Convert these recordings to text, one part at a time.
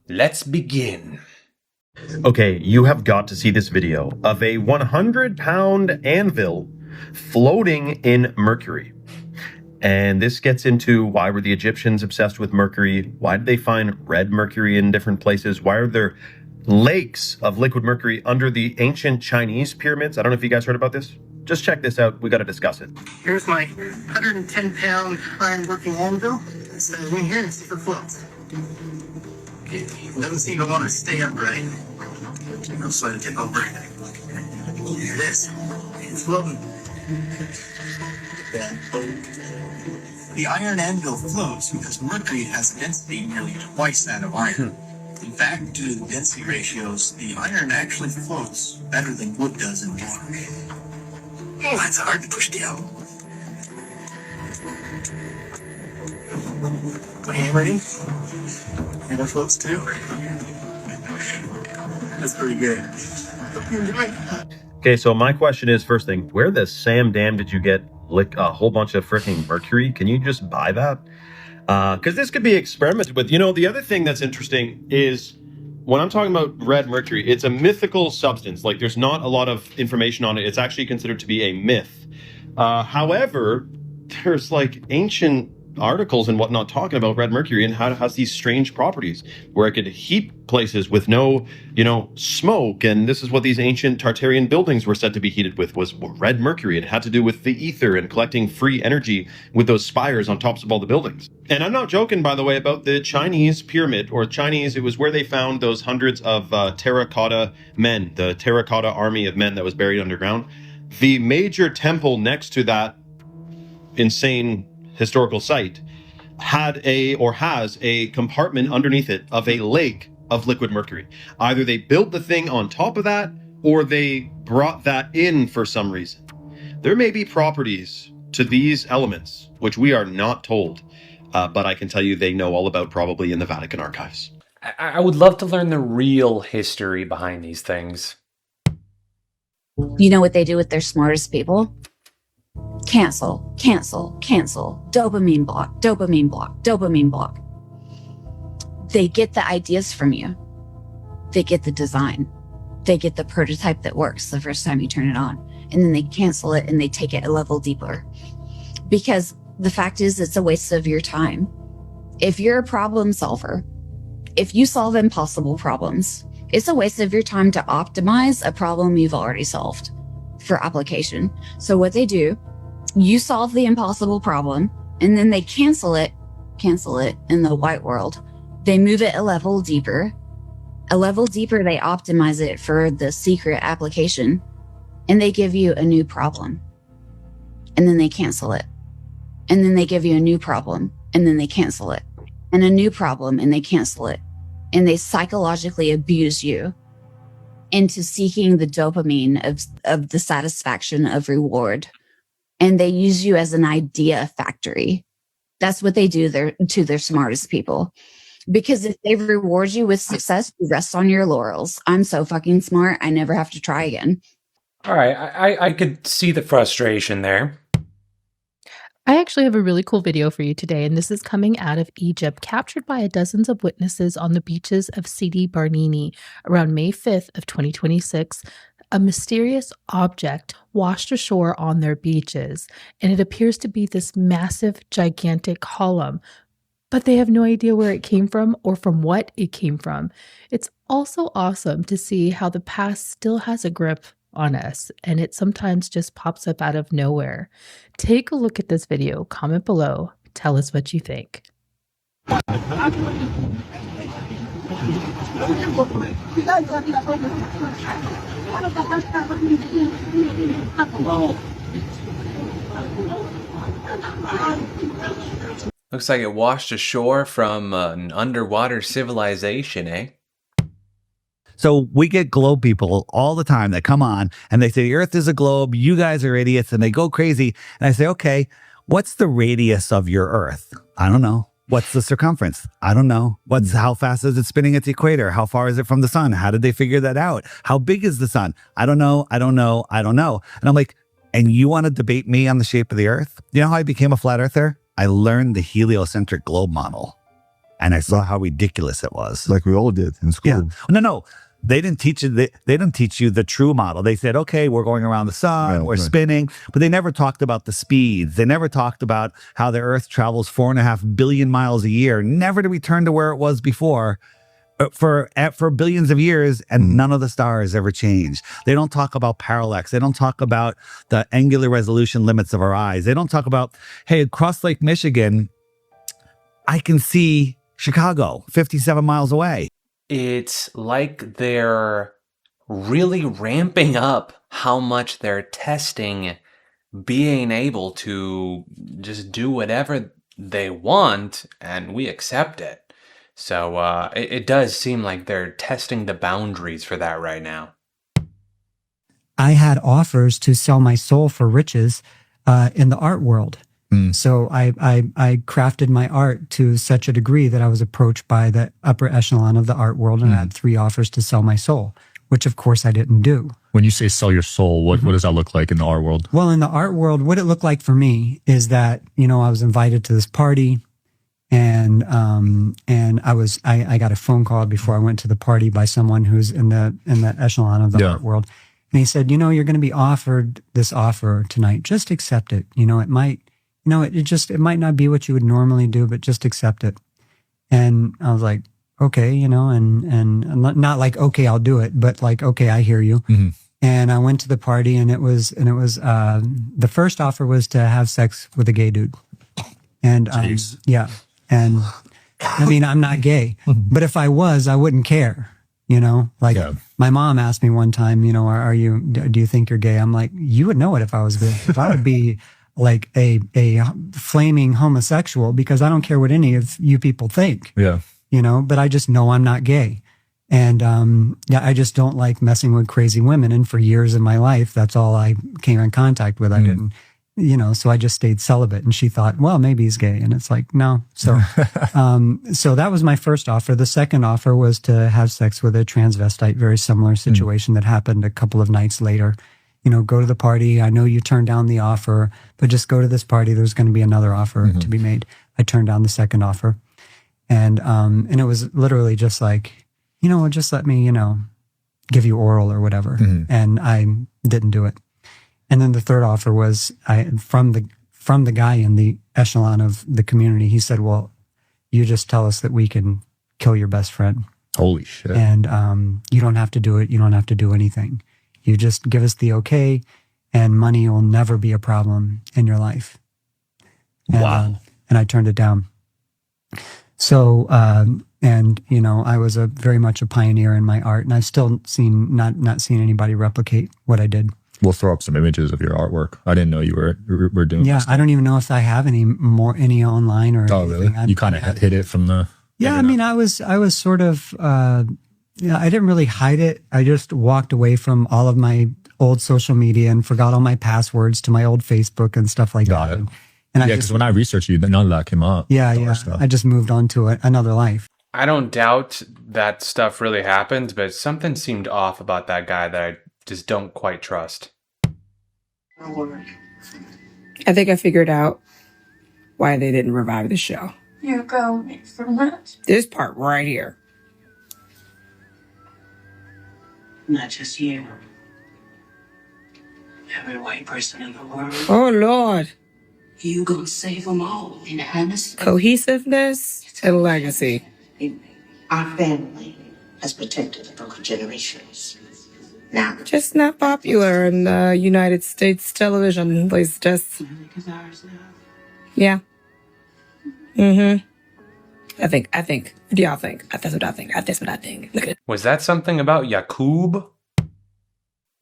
Let's begin. Okay, you have got to see this video of a 100-pound anvil floating in Mercury. And this gets into why were the Egyptians obsessed with Mercury? Why did they find red mercury in different places? Why are there lakes of liquid mercury under the ancient Chinese pyramids? I don't know if you guys heard about this. Just check this out. We got to discuss it. Here's my 110-pound iron working anvil. It's in here and see if it floats. Okay, it doesn't seem to want to stay upright. I'll slide it over. Here it is. It's floating. The iron anvil floats because mercury has a density nearly twice that of iron. In fact, due to the density ratios, the iron actually floats better than wood does in water. Oh, that's hard to push down. Okay, ready? And it floats too. That's pretty good. Okay, so my question is, first thing, where the Sam damn did you get a whole bunch of freaking mercury? Can you just buy that? Because this could be experimented with. You know, the other thing that's interesting is when I'm talking about red mercury, it's a mythical substance. Like, there's not a lot of information on it. It's actually considered to be a myth. However, there's like ancient articles and whatnot talking about red mercury and how it has these strange properties where it could heat places with no, smoke. And this is what these ancient Tartarian buildings were said to be heated with, was red mercury. It had to do with the ether and collecting free energy with those spires on tops of all the buildings. And I'm not joking, by the way, about the Chinese pyramid, or Chinese, it was where they found those hundreds of terracotta men, the terracotta army of men that was buried underground. The major temple next to that insane historical site has a compartment underneath it of a lake of liquid mercury. Either they built the thing on top of that, or they brought that in for some reason. There may be properties to these elements which we are not told, but I can tell you they know all about, probably in the Vatican archives. I would love to learn the real history behind these things. You know what they do with their smartest people? Cancel, cancel, cancel, dopamine block, dopamine block, dopamine block. They get the ideas from you. They get the design. They get the prototype that works the first time you turn it on. And then they cancel it and they take it a level deeper. Because the fact is, it's a waste of your time. If you're a problem solver, if you solve impossible problems, it's a waste of your time to optimize a problem you've already solved for application. So what they do, you solve the impossible problem, and then they cancel it in the white world. They move it a level deeper. A level deeper, they optimize it for the secret application, and they give you a new problem. And then they cancel it. And then they give you a new problem, and then they cancel it. And a new problem, and they cancel it. And they psychologically abuse you into seeking the dopamine of the satisfaction of reward. And they use you as an idea factory. That's what they do to their smartest people. Because if they reward you with success, you rest on your laurels. I'm so fucking smart, I never have to try again. All right, I could see the frustration there. I actually have a really cool video for you today, and this is coming out of Egypt, captured by dozens of witnesses on the beaches of Sidi Barnini around May 5th of 2026. A mysterious object washed ashore on their beaches, and it appears to be this massive, gigantic column, but they have no idea where it came from or from what it came from. It's also awesome to see how the past still has a grip on us, and it sometimes just pops up out of nowhere. Take a look at this video, comment below, tell us what you think. Looks like it washed ashore from an underwater civilization, eh? So we get globe people all the time that come on and they say, the earth is a globe, you guys are idiots, and they go crazy. And I say, okay, what's the radius of your earth? I don't know. What's the circumference? I don't know. How fast is it spinning at the equator? How far is it from the sun? How did they figure that out? How big is the sun? I don't know. And I'm like, and you want to debate me on the shape of the earth? You know how I became a flat earther? I learned the heliocentric globe model. And I saw how ridiculous it was. Like we all did in school. Yeah. No. They didn't teach you. They didn't teach you the true model. They said, okay, we're going around the sun, we're spinning, but they never talked about the speeds. They never talked about how the Earth travels 4.5 billion miles a year, never to return to where it was before for billions of years, and none of the stars ever changed. They don't talk about parallax. They don't talk about the angular resolution limits of our eyes. They don't talk about, hey, across Lake Michigan, I can see Chicago 57 miles away. It's like they're really ramping up how much they're testing being able to just do whatever they want, and we accept it. So it does seem like they're testing the boundaries for that right now. I had offers to sell my soul for riches in the art world. So I crafted my art to such a degree that I was approached by the upper echelon of the art world, and I had 3 offers to sell my soul, which of course I didn't do. When you say sell your soul, what does that look like in the art world? Well, in the art world, what it looked like for me is that, I was invited to this party, and I got a phone call before I went to the party by someone who's in that echelon of the art world. And he said, you're going to be offered this offer tonight. Just accept it. It might, it might not be what you would normally do, but just accept it. And I was like, okay, and not like, okay, I'll do it, but like, okay, I hear you. Mm-hmm. And I went to the party, and it was the first offer was to have sex with a gay dude. And, yeah. And I mean, I'm not gay, but if I was, I wouldn't care, my mom asked me one time, do you think you're gay? I'm like, you would know it if I was gay. If I would be like a flaming homosexual, because I don't care what any of you people think. Yeah. But I just know I'm not gay. And I just don't like messing with crazy women. And for years of my life, that's all I came in contact with. I didn't, so I just stayed celibate. And she thought, well, maybe he's gay. And it's like, no. So so that was my first offer. The second offer was to have sex with a transvestite, very similar situation that happened a couple of nights later. Go to the party. I know you turned down the offer, but just go to this party. There's going to be another offer to be made. I turned down the second offer. And it was literally just like, just let me, give you oral or whatever. And I didn't do it. And then the third offer was from the guy in the echelon of the community. He said, well, you just tell us that we can kill your best friend. Holy shit. And you don't have to do it. You don't have to do anything. You just give us the okay, and money will never be a problem in your life. And, wow. And I turned it down. So, I was very much a pioneer in my art, and I've still not seen anybody replicate what I did. We'll throw up some images of your artwork. I didn't know you were doing this. Yeah, I don't even know if I have any online or anything. Really? You kind of hid it from the... Yeah, I mean, I was sort of... I didn't really hide it. I just walked away from all of my old social media and forgot all my passwords to my old Facebook and stuff like that. Got it. And because when I researched you, none of that came up. Yeah. I just moved on to another life. I don't doubt that stuff really happened, but something seemed off about that guy that I just don't quite trust. I think I figured out why they didn't revive the show. You're going from that? This part right here. Not just you. Every white person in the world. Oh, Lord. You gonna save them all in honesty. Cohesiveness and legacy. Our family has protected it over generations. Now, just not popular in the United States television. Please just... Yeah. I think. What do y'all think? That's what I think. That's what I think. Look at it. Was that something about Yakub?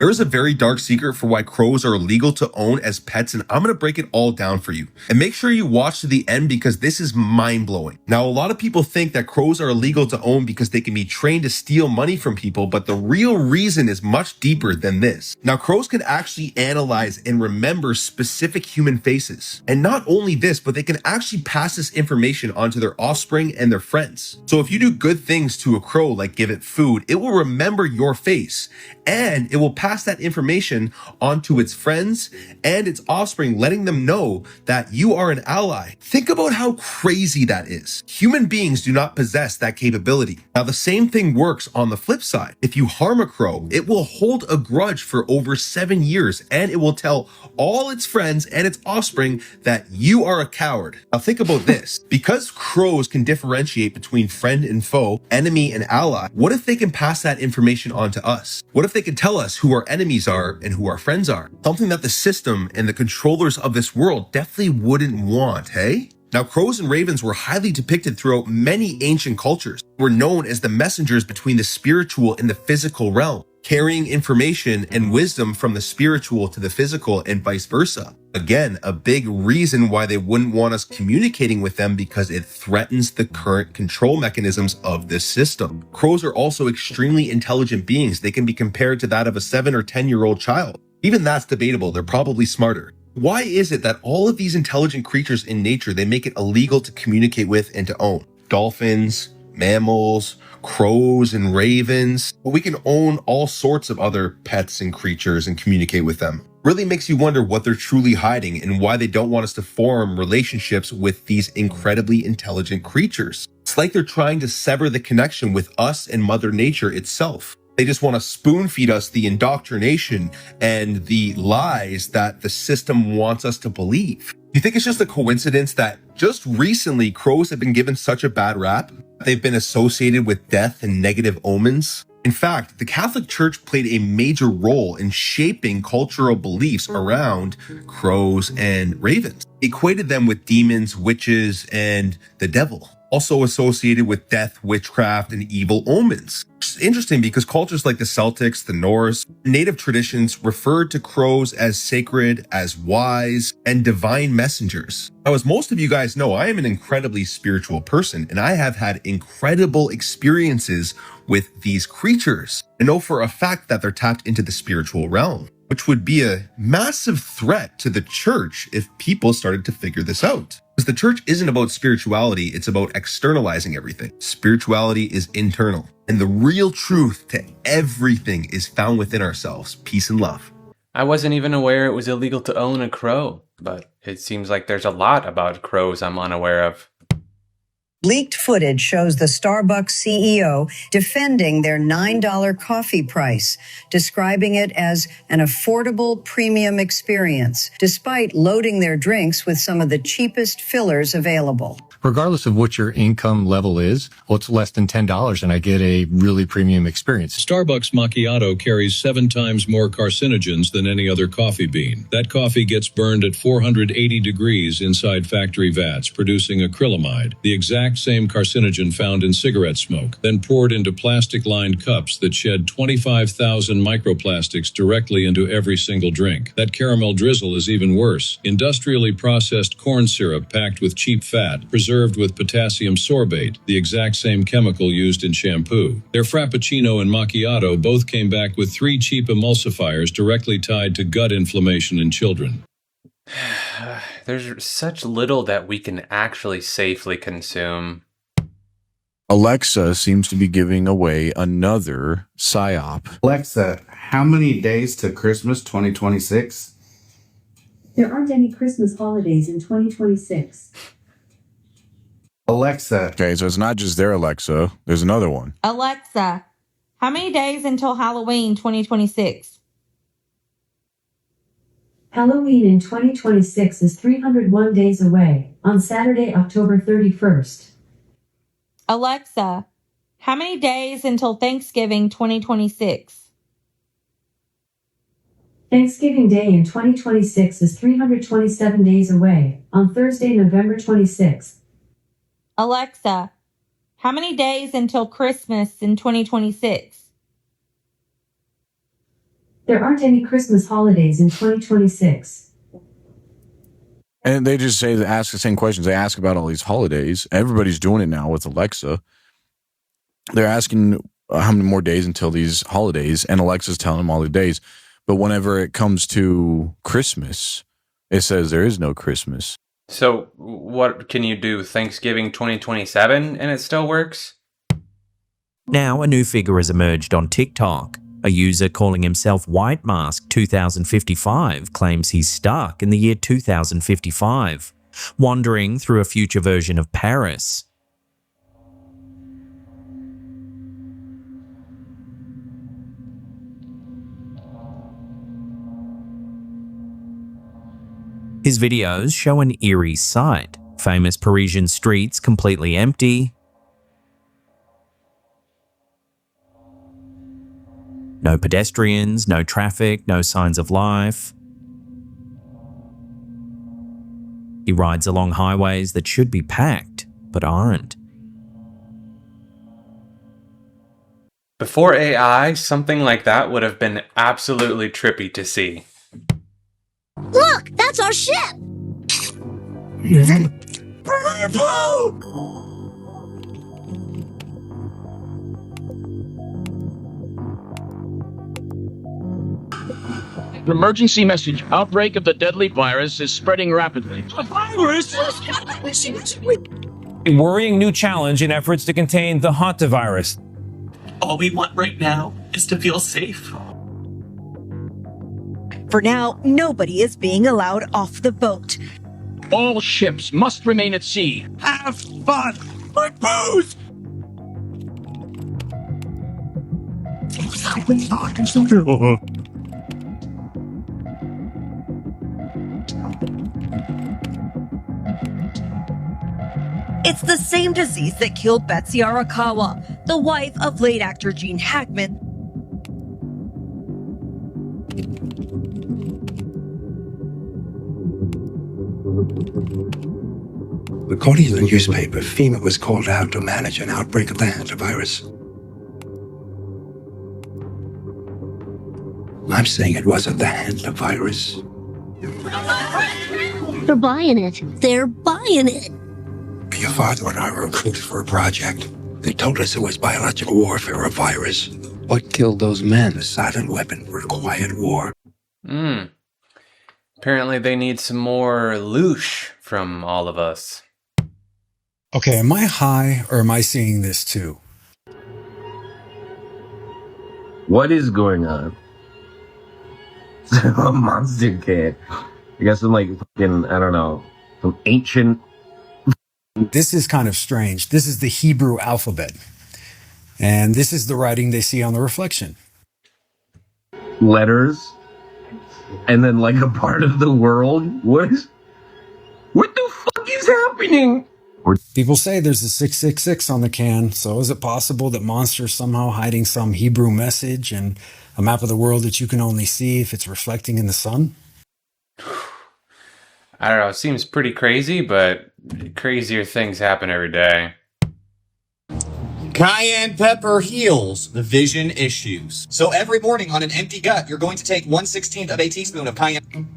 There is a very dark secret for why crows are illegal to own as pets, and I'm going to break it all down for you. And make sure you watch to the end because this is mind-blowing. Now, a lot of people think that crows are illegal to own because they can be trained to steal money from people, but the real reason is much deeper than this. Now, crows can actually analyze and remember specific human faces. And not only this, but they can actually pass this information onto their offspring and their friends. So if you do good things to a crow, like give it food, it will remember your face, and it will pass pass that information on to its friends and its offspring, letting them know that you are an ally. Think about how crazy that is. Human beings do not possess that capability. Now, the same thing works on the flip side. If you harm a crow, it will hold a grudge for over 7 years, and it will tell all its friends and its offspring that you are a coward. Now, think about this. Because crows can differentiate between friend and foe, enemy and ally, what if they can pass that information on to us? What if they can tell us who our enemies are and who our friends are? Something that the system and the controllers of this world definitely wouldn't want, hey? Now, crows and ravens were highly depicted throughout many ancient cultures. They were known as the messengers between the spiritual and the physical realm, carrying information and wisdom from the spiritual to the physical and vice versa. Again, a big reason why they wouldn't want us communicating with them, because it threatens the current control mechanisms of this system. Crows are also extremely intelligent beings. They can be compared to that of a 7 or 10-year-old child. Even that's debatable. They're probably smarter. Why is it that all of these intelligent creatures in nature, they make it illegal to communicate with and to own? Dolphins, mammals, crows and ravens. But we can own all sorts of other pets and creatures and communicate with them. Really makes you wonder what they're truly hiding and why they don't want us to form relationships with these incredibly intelligent creatures. It's like they're trying to sever the connection with us and Mother Nature itself. They just want to spoon feed us the indoctrination and the lies that the system wants us to believe. You think it's just a coincidence that just recently crows have been given such a bad rap? They've been associated with death and negative omens. In fact, the Catholic Church played a major role in shaping cultural beliefs around crows and ravens. It equated them with demons, witches, and the devil. Also associated with death, witchcraft, and evil omens. It's interesting because cultures like the Celtics, the Norse, native traditions referred to crows as sacred, as wise, and divine messengers. Now, as most of you guys know, I am an incredibly spiritual person, and I have had incredible experiences with these creatures. I know for a fact that they're tapped into the spiritual realm, which would be a massive threat to the church if people started to figure this out. Because the church isn't about spirituality, it's about externalizing everything. Spirituality is internal, and the real truth to everything is found within ourselves. Peace and love. I wasn't even aware it was illegal to own a crow, but it seems like there's a lot about crows I'm unaware of. Leaked footage shows the Starbucks CEO defending their $9 coffee price, describing it as an affordable premium experience, despite loading their drinks with some of the cheapest fillers available. Regardless of what your income level is, well, it's less than $10 and I get a really premium experience. Starbucks macchiato carries 7 times more carcinogens than any other coffee bean. That coffee gets burned at 480 degrees inside factory vats, producing acrylamide, the exact same carcinogen found in cigarette smoke, then poured into plastic-lined cups that shed 25,000 microplastics directly into every single drink. That caramel drizzle is even worse. Industrially processed corn syrup packed with cheap fat, preserved with potassium sorbate, the exact same chemical used in shampoo. Their Frappuccino and Macchiato both came back with 3 cheap emulsifiers directly tied to gut inflammation in children. There's such little that we can actually safely consume. Alexa seems to be giving away another PSYOP. Alexa, how many days to Christmas 2026? There aren't any Christmas holidays in 2026. Alexa. Okay, so it's not just their Alexa. There's another one. Alexa, how many days until Halloween 2026? Halloween in 2026 is 301 days away, on Saturday, October 31st. Alexa, how many days until Thanksgiving 2026? Thanksgiving Day in 2026 is 327 days away, on Thursday, November 26th. Alexa, how many days until Christmas in 2026? There aren't any Christmas holidays in 2026. And they just say, ask the same questions. They ask about all these holidays. Everybody's doing it now with Alexa. They're asking how many more days until these holidays, and Alexa's telling them all the days. But whenever it comes to Christmas, it says there is no Christmas. So what can you do? Thanksgiving 2027 and it still works? Now, a new figure has emerged on TikTok. A user calling himself White Mask 2055 claims he's stuck in the year 2055, wandering through a future version of Paris. His videos show an eerie sight: famous Parisian streets completely empty, no pedestrians, no traffic, no signs of life. He rides along highways that should be packed, but aren't. Before AI, something like that would have been absolutely trippy to see. Look, that's our ship! Emergency message. Outbreak of the deadly virus is spreading rapidly. A virus? A worrying new challenge in efforts to contain the hantavirus. All we want right now is to feel safe. For now, nobody is being allowed off the boat. All ships must remain at sea. Have fun! Like booze! It's the same disease that killed Betsy Arakawa, the wife of late actor Gene Hackman. According to the newspaper, FEMA was called out to manage an outbreak of the hantavirus. I'm saying it wasn't the hantavirus. They're buying it. They're buying it. Your father and I were recruited for a project. They told us it was biological warfare or a virus. What killed those men? A silent weapon for a quiet war. Apparently they need some more loosh from all of us. Okay, am I high or am I seeing this too? What is going on? A monster kid. I guess some like fucking, I don't know, some ancient. This is kind of strange. This is the Hebrew alphabet. And this is the writing they see on the reflection. Letters. And then like a part of the world. What the fuck is happening? People say there's a 666 on the can, so is it possible that Monster's somehow hiding some Hebrew message and a map of the world that you can only see if it's reflecting in the sun? I don't know, it seems pretty crazy, but crazier things happen every day. Cayenne pepper heals the vision issues. So every morning on an empty gut, you're going to take 1/16 of a teaspoon of cayenne.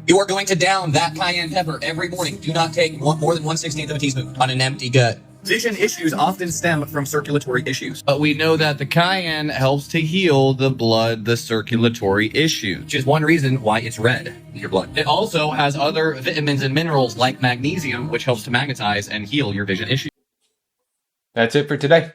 You are going to down that cayenne pepper every morning. Do not take more than 1/16 of a teaspoon on an empty gut. Vision issues often stem from circulatory issues. But we know that the cayenne helps to heal the blood, the circulatory issues. Which is one reason why it's red in your blood. It also has other vitamins and minerals like magnesium, which helps to magnetize and heal your vision issues. That's it for today.